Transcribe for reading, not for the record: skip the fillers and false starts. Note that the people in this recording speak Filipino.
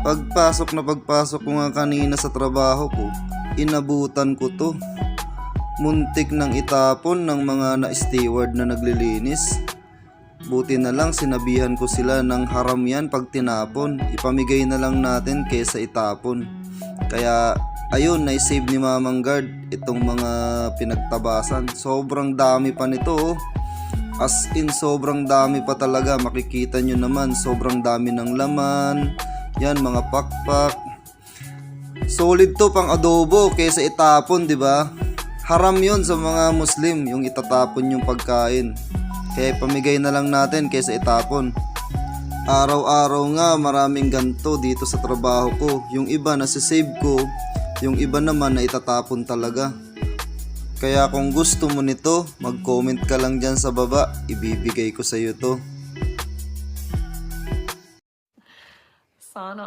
Pagpasok ko nga kanina sa trabaho ko, inabutan ko to. Muntik nang itapon ng mga na-steward na naglilinis. Buti na lang sinabihan ko sila ng haram yan pag tinapon. Ipamigay na lang natin kaysa itapon. Kaya ayun, na-save ni Mamang Guard itong mga pinagtabasan. Sobrang dami pa nito, oh. As in, sobrang dami pa talaga. Makikita nyo naman, sobrang dami ng laman. Yan, mga pakpak. Solid to pang adobo kaysa itapon, di ba? Haram yon sa mga Muslim, yung itatapon yung pagkain. Kaya pamigay na lang natin kaysa itapon. Araw-araw nga maraming ganto dito sa trabaho ko. Yung iba nasisave ko, yung iba naman na itatapon talaga. Kaya kung gusto mo nito, mag-comment ka lang dyan sa baba. Ibibigay ko sa iyo to. Sana